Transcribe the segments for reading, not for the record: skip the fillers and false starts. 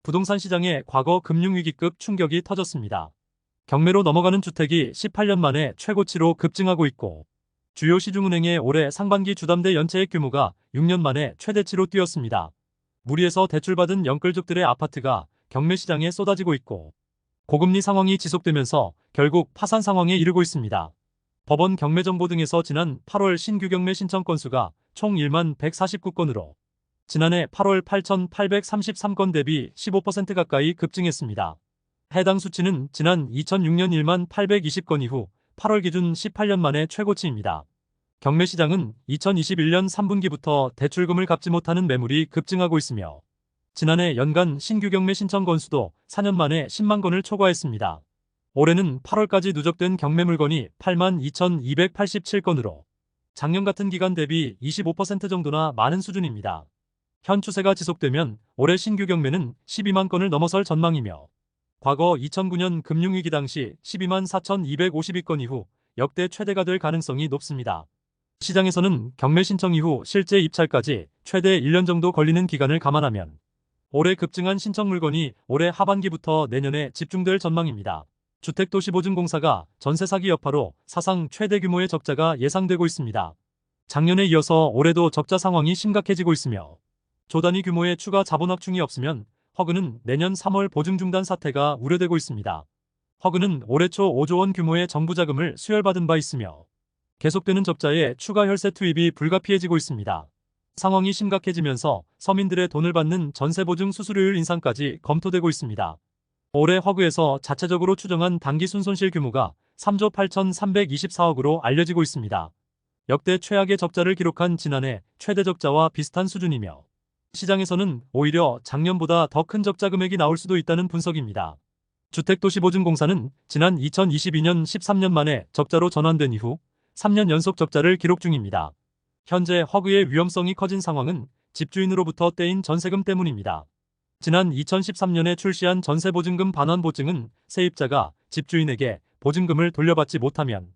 부동산 시장에 과거 금융위기급 충격이 터졌습니다. 경매로 넘어가는 주택이 18년 만에 최고치로 급증하고 있고, 주요 시중은행의 올해 상반기 주담대 연체액 규모가 6년 만에 최대치로 뛰었습니다. 무리해서 대출받은 영끌족들의 아파트가 경매 시장에 쏟아지고 있고, 고금리 상황이 지속되면서 결국 파산 상황에 이르고 있습니다. 법원 경매정보 등에서 지난 8월 신규 경매 신청 건수가 총 1만 149건으로 지난해 8월 8,833건 대비 15% 가까이 급증했습니다. 해당 수치는 지난 2006년 1만 820건 이후 8월 기준 18년 만에 최고치입니다. 경매 시장은 2021년 3분기부터 대출금을 갚지 못하는 매물이 급증하고 있으며, 지난해 연간 신규 경매 신청 건수도 4년 만에 10만 건을 초과했습니다. 올해는 8월까지 누적된 경매 물건이 8만 2,287건으로 작년 같은 기간 대비 25% 정도나 많은 수준입니다. 현 추세가 지속되면 올해 신규 경매는 12만 건을 넘어설 전망이며, 과거 2009년 금융위기 당시 12만 4,252건 이후 역대 최대가 될 가능성이 높습니다. 시장에서는 경매 신청 이후 실제 입찰까지 최대 1년 정도 걸리는 기간을 감안하면 올해 급증한 신청 물건이 올해 하반기부터 내년에 집중될 전망입니다. 주택도시보증공사가 전세 사기 여파로 사상 최대 규모의 적자가 예상되고 있습니다. 작년에 이어서 올해도 적자 상황이 심각해지고 있으며, 조 단위 규모의 추가 자본 확충이 없으면 허그는 내년 3월 보증 중단 사태가 우려되고 있습니다. 허그는 올해 초 5조 원 규모의 정부 자금을 수혈받은 바 있으며, 계속되는 적자에 추가 혈세 투입이 불가피해지고 있습니다. 상황이 심각해지면서 서민들의 돈을 받는 전세보증 수수료율 인상까지 검토되고 있습니다. 올해 허그에서 자체적으로 추정한 단기 순손실 규모가 3조 8,324억으로 알려지고 있습니다. 역대 최악의 적자를 기록한 지난해 최대 적자와 비슷한 수준이며, 시장에서는 오히려 작년보다 더 큰 적자 금액이 나올 수도 있다는 분석입니다. 주택도시보증공사는 지난 2022년 13년 만에 적자로 전환된 이후 3년 연속 적자를 기록 중입니다. 현재 허그의 위험성이 커진 상황은 집주인으로부터 떼인 전세금 때문입니다. 지난 2013년에 출시한 전세보증금 반환 보증은 세입자가 집주인에게 보증금을 돌려받지 못하면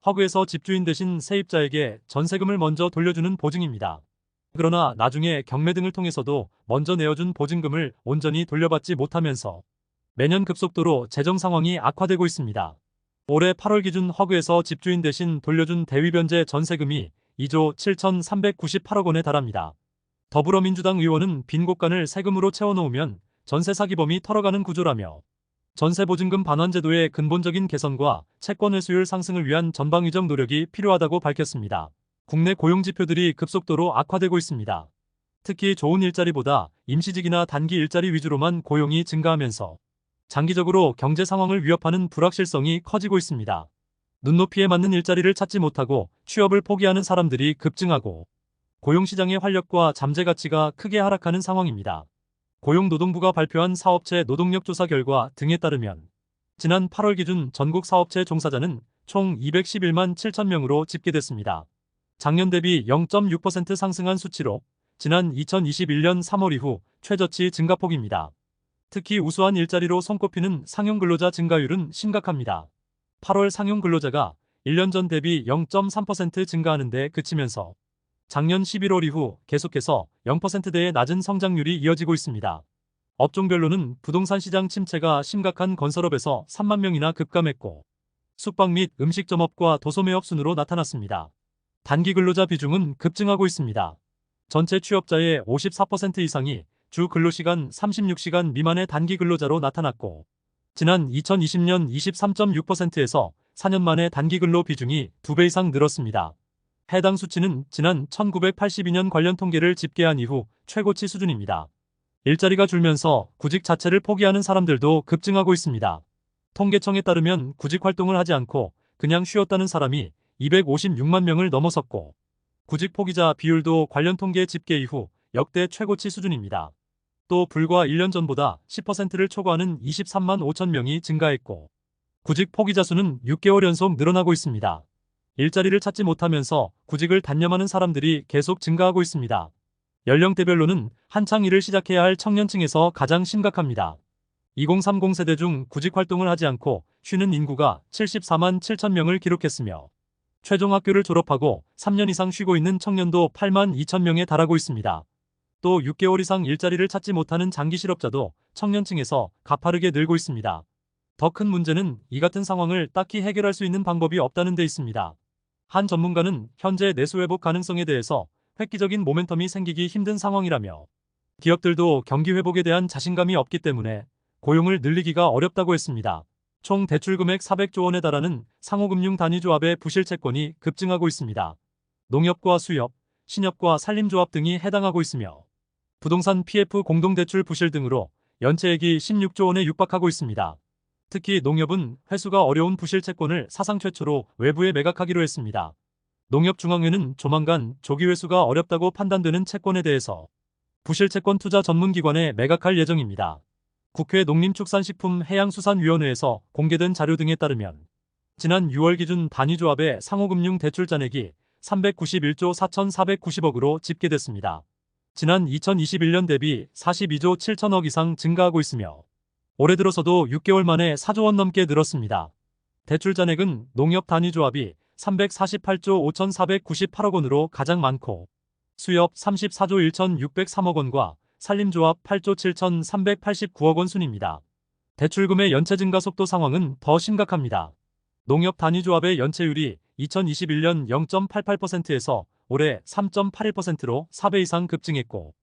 허그에서 집주인 대신 세입자에게 전세금을 먼저 돌려주는 보증입니다. 그러나 나중에 경매 등을 통해서도 먼저 내어준 보증금을 온전히 돌려받지 못하면서 매년 급속도로 재정 상황이 악화되고 있습니다. 올해 8월 기준 허그에서 집주인 대신 돌려준 대위변제 전세금이 2조 7,398억 원에 달합니다. 더불어민주당 의원은 빈 곳간을 세금으로 채워놓으면 전세 사기범이 털어가는 구조라며, 전세보증금 반환 제도의 근본적인 개선과 채권 회수율 상승을 위한 전방위적 노력이 필요하다고 밝혔습니다. 국내 고용 지표들이 급속도로 악화되고 있습니다. 특히 좋은 일자리보다 임시직이나 단기 일자리 위주로만 고용이 증가하면서 장기적으로 경제 상황을 위협하는 불확실성이 커지고 있습니다. 눈높이에 맞는 일자리를 찾지 못하고 취업을 포기하는 사람들이 급증하고, 고용시장의 활력과 잠재 가치가 크게 하락하는 상황입니다. 고용노동부가 발표한 사업체 노동력 조사 결과 등에 따르면 지난 8월 기준 전국 사업체 종사자는 총 211만 7천 명으로 집계됐습니다. 작년 대비 0.6% 상승한 수치로 지난 2021년 3월 이후 최저치 증가폭입니다. 특히 우수한 일자리로 손꼽히는 상용근로자 증가율은 심각합니다. 8월 상용근로자가 1년 전 대비 0.3% 증가하는 데 그치면서 작년 11월 이후 계속해서 0%대의 낮은 성장률이 이어지고 있습니다. 업종별로는 부동산 시장 침체가 심각한 건설업에서 3만 명이나 급감했고, 숙박 및 음식점업과 도소매업 순으로 나타났습니다. 단기 근로자 비중은 급증하고 있습니다. 전체 취업자의 54% 이상이 주 근로시간 36시간 미만의 단기 근로자로 나타났고, 지난 2020년 23.6%에서 4년 만에 단기 근로 비중이 2배 이상 늘었습니다. 해당 수치는 지난 1982년 관련 통계를 집계한 이후 최고치 수준입니다. 일자리가 줄면서 구직 자체를 포기하는 사람들도 급증하고 있습니다. 통계청에 따르면 구직 활동을 하지 않고 그냥 쉬었다는 사람이 256만 명을 넘어섰고, 구직 포기자 비율도 관련 통계 집계 이후 역대 최고치 수준입니다. 또 불과 1년 전보다 10%를 초과하는 23만 5천 명이 증가했고, 구직 포기자 수는 6개월 연속 늘어나고 있습니다. 일자리를 찾지 못하면서 구직을 단념하는 사람들이 계속 증가하고 있습니다. 연령대별로는 한창 일을 시작해야 할 청년층에서 가장 심각합니다. 2030 세대 중 구직 활동을 하지 않고 쉬는 인구가 74만 7천 명을 기록했으며, 최종 학교를 졸업하고 3년 이상 쉬고 있는 청년도 8만 2천 명에 달하고 있습니다. 또 6개월 이상 일자리를 찾지 못하는 장기 실업자도 청년층에서 가파르게 늘고 있습니다. 더 큰 문제는 이 같은 상황을 딱히 해결할 수 있는 방법이 없다는 데 있습니다. 한 전문가는 현재 내수 회복 가능성에 대해서 획기적인 모멘텀이 생기기 힘든 상황이라며 기업들도 경기 회복에 대한 자신감이 없기 때문에 고용을 늘리기가 어렵다고 했습니다. 총 대출 금액 400조 원에 달하는 상호금융 단위조합의 부실 채권이 급증하고 있습니다. 농협과 수협, 신협과 산림조합 등이 해당하고 있으며 부동산 PF 공동대출 부실 등으로 연체액이 16조 원에 육박하고 있습니다. 특히 농협은 회수가 어려운 부실 채권을 사상 최초로 외부에 매각하기로 했습니다. 농협중앙회는 조만간 조기 회수가 어렵다고 판단되는 채권에 대해서 부실 채권 투자 전문기관에 매각할 예정입니다. 국회 농림축산식품해양수산위원회에서 공개된 자료 등에 따르면 지난 6월 기준 단위조합의 상호금융 대출 잔액이 391조 4,490억으로 집계됐습니다. 지난 2021년 대비 42조 7천억 이상 증가하고 있으며 올해 들어서도 6개월 만에 4조 원 넘게 늘었습니다. 대출 잔액은 농협 단위조합이 348조 5,498억 원으로 가장 많고 수협 34조 1,603억 원과 산림조합 8조 7,389억 원 순입니다. 대출금의 연체 증가 속도 상황은 더 심각합니다. 농협 단위조합의 연체율이 2021년 0.88%에서 올해 3.81%로 4배 이상 급증했고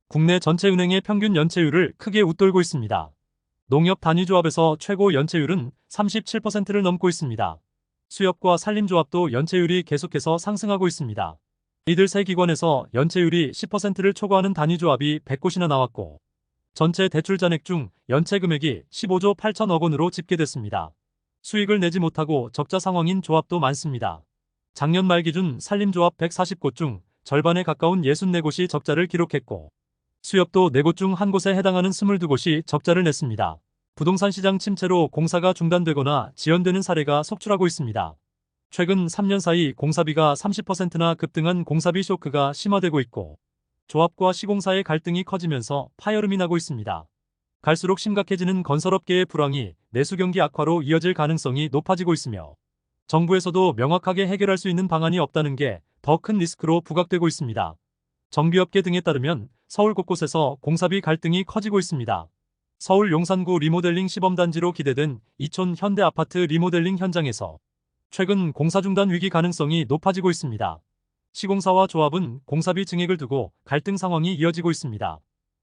국내 전체 은행의 평균 연체율을 크게 웃돌고 있습니다. 농협 단위조합에서 최고 연체율은 37%를 넘고 있습니다. 수협과 산림조합도 연체율이 계속해서 상승하고 있습니다. 이들 세 기관에서 연체율이 10%를 초과하는 단위조합이 100곳이나 나왔고 전체 대출 잔액 중 연체 금액이 15조 8천억 원으로 집계됐습니다. 수익을 내지 못하고 적자 상황인 조합도 많습니다. 작년 말 기준 산림조합 140곳 중 절반에 가까운 64곳이 적자를 기록했고 수협도 4곳 중 1곳에 해당하는 22곳이 적자를 냈습니다. 부동산 시장 침체로 공사가 중단되거나 지연되는 사례가 속출하고 있습니다. 최근 3년 사이 공사비가 30%나 급등한 공사비 쇼크가 심화되고 있고 조합과 시공사의 갈등이 커지면서 파열음이 나고 있습니다. 갈수록 심각해지는 건설업계의 불황이 내수 경기 악화로 이어질 가능성이 높아지고 있으며 정부에서도 명확하게 해결할 수 있는 방안이 없다는 게 더 큰 리스크로 부각되고 있습니다. 정비업계 등에 따르면 서울 곳곳에서 공사비 갈등이 커지고 있습니다. 서울 용산구 리모델링 시범단지로 기대된 이촌 현대아파트 리모델링 현장에서 최근 공사 중단 위기 가능성이 높아지고 있습니다. 시공사와 조합은 공사비 증액을 두고 갈등 상황이 이어지고 있습니다.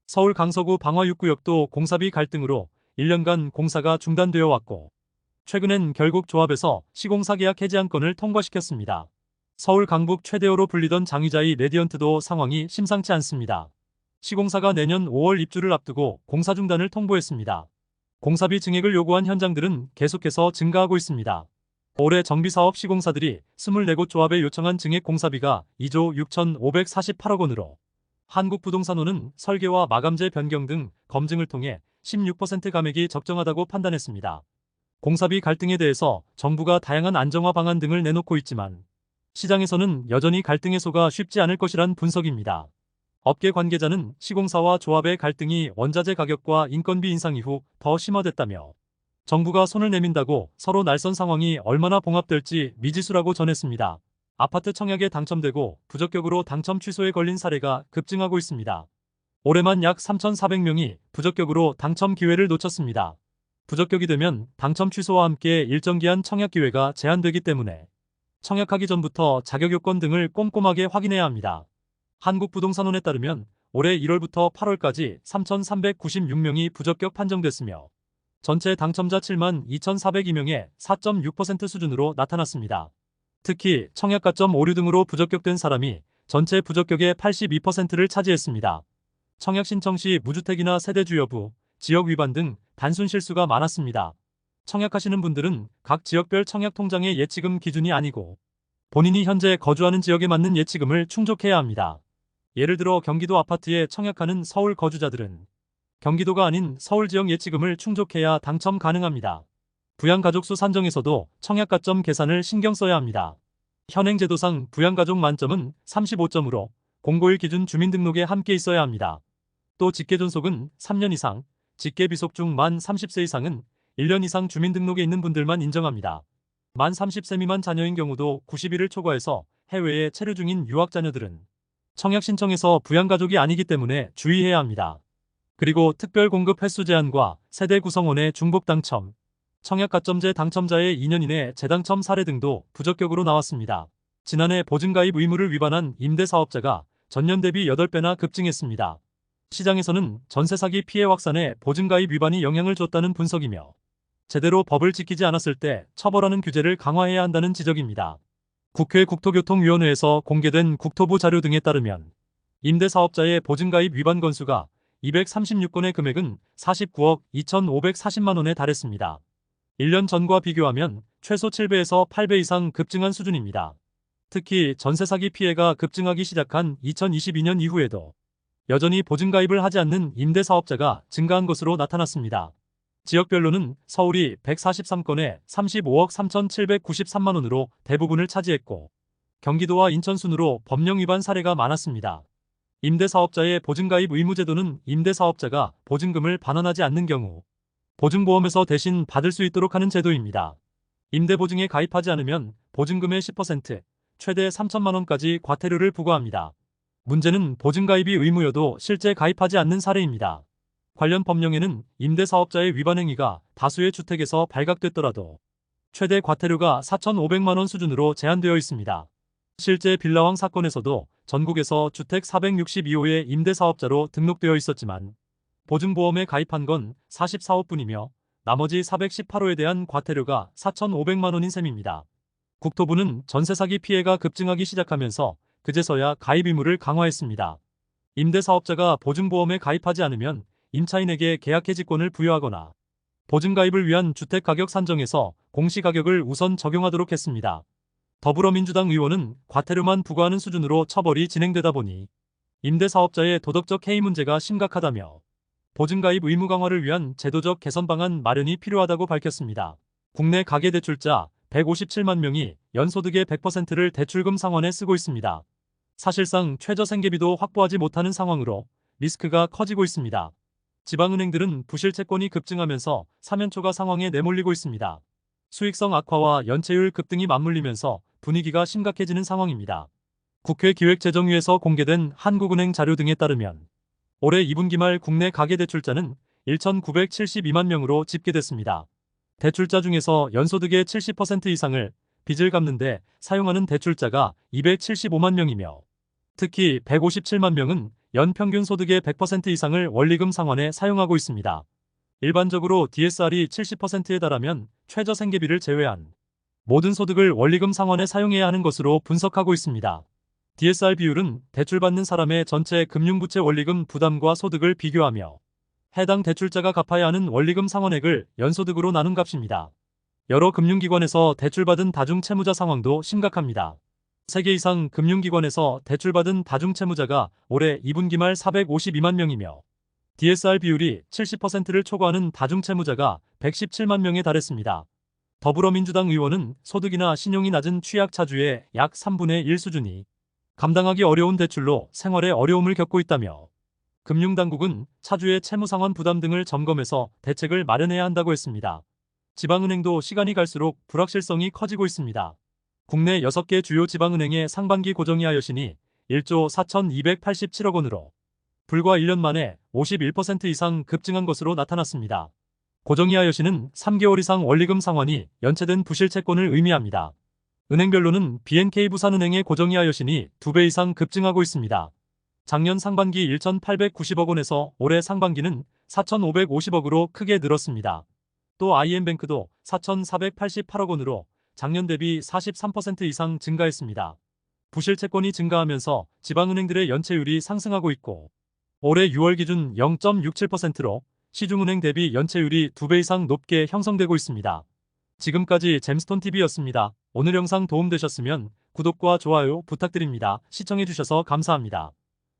서울 강서구 방화 6구역도 공사비 갈등으로 1년간 공사가 중단되어 왔고 최근엔 결국 조합에서 시공사 계약 해지 안건을 통과시켰습니다. 서울 강북 최대호로 불리던 장위자이 레디언트도 상황이 심상치 않습니다. 시공사가 내년 5월 입주를 앞두고 공사 중단을 통보했습니다. 공사비 증액을 요구한 현장들은 계속해서 증가하고 있습니다. 올해 정비사업 시공사들이 24곳 조합에 요청한 증액 공사비가 2조 6,548억 원으로 한국부동산원은 설계와 마감재 변경 등 검증을 통해 16% 감액이 적정하다고 판단했습니다. 공사비 갈등에 대해서 정부가 다양한 안정화 방안 등을 내놓고 있지만 시장에서는 여전히 갈등 해소가 쉽지 않을 것이란 분석입니다. 업계 관계자는 시공사와 조합의 갈등이 원자재 가격과 인건비 인상 이후 더 심화됐다며 정부가 손을 내민다고 서로 날선 상황이 얼마나 봉합될지 미지수라고 전했습니다. 아파트 청약에 당첨되고 부적격으로 당첨 취소에 걸린 사례가 급증하고 있습니다. 올해만 약 3,400명이 부적격으로 당첨 기회를 놓쳤습니다. 부적격이 되면 당첨 취소와 함께 일정 기한 청약 기회가 제한되기 때문에 청약하기 전부터 자격 요건 등을 꼼꼼하게 확인해야 합니다. 한국부동산원에 따르면 올해 1월부터 8월까지 3,396명이 부적격 판정됐으며 전체 당첨자 7만 2,402명의 4.6% 수준으로 나타났습니다. 특히 청약 가점 오류 등으로 부적격된 사람이 전체 부적격의 82%를 차지했습니다. 청약 신청 시 무주택이나 세대주 여부, 지역 위반 등 단순 실수가 많았습니다. 청약하시는 분들은 각 지역별 청약 통장의 예치금 기준이 아니고 본인이 현재 거주하는 지역에 맞는 예치금을 충족해야 합니다. 예를 들어 경기도 아파트에 청약하는 서울 거주자들은 경기도가 아닌 서울 지역 예치금을 충족해야 당첨 가능합니다. 부양가족수 산정에서도 청약가점 계산을 신경 써야 합니다. 현행 제도상 부양가족 만점은 35점으로 공고일 기준 주민등록에 함께 있어야 합니다. 또 직계존속은 3년 이상, 직계비속 중 만 30세 이상은 1년 이상 주민등록에 있는 분들만 인정합니다. 만 30세 미만 자녀인 경우도 90일을 초과해서 해외에 체류 중인 유학자녀들은 청약 신청에서 부양가족이 아니기 때문에 주의해야 합니다. 그리고 특별 공급 횟수 제한과 세대 구성원의 중복 당첨, 청약가점제 당첨자의 2년 이내 재당첨 사례 등도 부적격으로 나왔습니다. 지난해 보증가입 의무를 위반한 임대사업자가 전년 대비 8배나 급증했습니다. 시장에서는 전세 사기 피해 확산에 보증가입 위반이 영향을 줬다는 분석이며 제대로 법을 지키지 않았을 때 처벌하는 규제를 강화해야 한다는 지적입니다. 국회 국토교통위원회에서 공개된 국토부 자료 등에 따르면 임대사업자의 보증가입 위반 건수가 236건의 금액은 49억 2,540만 원에 달했습니다. 1년 전과 비교하면 최소 7배에서 8배 이상 급증한 수준입니다. 특히 전세 사기 피해가 급증하기 시작한 2022년 이후에도 여전히 보증가입을 하지 않는 임대사업자가 증가한 것으로 나타났습니다. 지역별로는 서울이 143건에 35억 3,793만 원으로 대부분을 차지했고 경기도와 인천 순으로 법령 위반 사례가 많았습니다. 임대사업자의 보증가입 의무제도는 임대사업자가 보증금을 반환하지 않는 경우 보증보험에서 대신 받을 수 있도록 하는 제도입니다. 임대보증에 가입하지 않으면 보증금의 10%, 최대 3천만 원까지 과태료를 부과합니다. 문제는 보증가입이 의무여도 실제 가입하지 않는 사례입니다. 관련 법령에는 임대사업자의 위반 행위가 다수의 주택에서 발각됐더라도 최대 과태료가 4,500만 원 수준으로 제한되어 있습니다. 실제 빌라왕 사건에서도 전국에서 주택 462호의 임대사업자로 등록되어 있었지만 보증보험에 가입한 건 44호뿐이며 나머지 418호에 대한 과태료가 4,500만 원인 셈입니다. 국토부는 전세 사기 피해가 급증하기 시작하면서 그제서야 가입 의무를 강화했습니다. 임대사업자가 보증보험에 가입하지 않으면 임차인에게 계약 해지권을 부여하거나 보증가입을 위한 주택가격 산정에서 공시가격을 우선 적용하도록 했습니다. 더불어민주당 의원은 과태료만 부과하는 수준으로 처벌이 진행되다 보니 임대사업자의 도덕적 해이 문제가 심각하다며 보증가입 의무 강화를 위한 제도적 개선 방안 마련이 필요하다고 밝혔습니다. 국내 가계대출자 157만 명이 연소득의 100%를 대출금 상환에 쓰고 있습니다. 사실상 최저생계비도 확보하지 못하는 상황으로 리스크가 커지고 있습니다. 지방은행들은 부실 채권이 급증하면서 사면초가 상황에 내몰리고 있습니다. 수익성 악화와 연체율 급등이 맞물리면서 분위기가 심각해지는 상황입니다. 국회 기획재정위에서 공개된 한국은행 자료 등에 따르면 올해 2분기 말 국내 가계대출자는 1,972만 명으로 집계됐습니다. 대출자 중에서 연소득의 70% 이상을 빚을 갚는 데 사용하는 대출자가 275만 명이며 특히 157만 명은 연평균 소득의 100% 이상을 원리금 상환에 사용하고 있습니다. 일반적으로 DSR이 70%에 달하면 최저생계비를 제외한 모든 소득을 원리금 상환에 사용해야 하는 것으로 분석하고 있습니다. DSR 비율은 대출받는 사람의 전체 금융부채 원리금 부담과 소득을 비교하며 해당 대출자가 갚아야 하는 원리금 상환액을 연소득으로 나눈 값입니다. 여러 금융기관에서 대출받은 다중채무자 상황도 심각합니다. 3개 이상 금융기관에서 대출받은 다중채무자가 올해 2분기 말 452만 명이며 DSR 비율이 70%를 초과하는 다중채무자가 117만 명에 달했습니다. 더불어민주당 의원은 소득이나 신용이 낮은 취약차주의 약 3분의 1 수준이 감당하기 어려운 대출로 생활에 어려움을 겪고 있다며 금융당국은 차주의 채무상환 부담 등을 점검해서 대책을 마련해야 한다고 했습니다. 지방은행도 시간이 갈수록 불확실성이 커지고 있습니다. 국내 6개 주요 지방은행의 상반기 고정이하 여신이 1조 4,287억 원으로 불과 1년 만에 51% 이상 급증한 것으로 나타났습니다. 고정이하 여신은 3개월 이상 원리금 상환이 연체된 부실 채권을 의미합니다. 은행별로는 BNK 부산은행의 고정이하 여신이 2배 이상 급증하고 있습니다. 작년 상반기 1,890억 원에서 올해 상반기는 4,550억으로 크게 늘었습니다. 또 IM뱅크도 4,488억 원으로 작년 대비 43% 이상 증가했습니다. 부실 채권이 증가하면서 지방은행들의 연체율이 상승하고 있고 올해 6월 기준 0.67%로 시중은행 대비 연체율이 2배 이상 높게 형성되고 있습니다. 지금까지 잼스톤TV였습니다. 오늘 영상 도움되셨으면 구독과 좋아요 부탁드립니다. 시청해주셔서 감사합니다.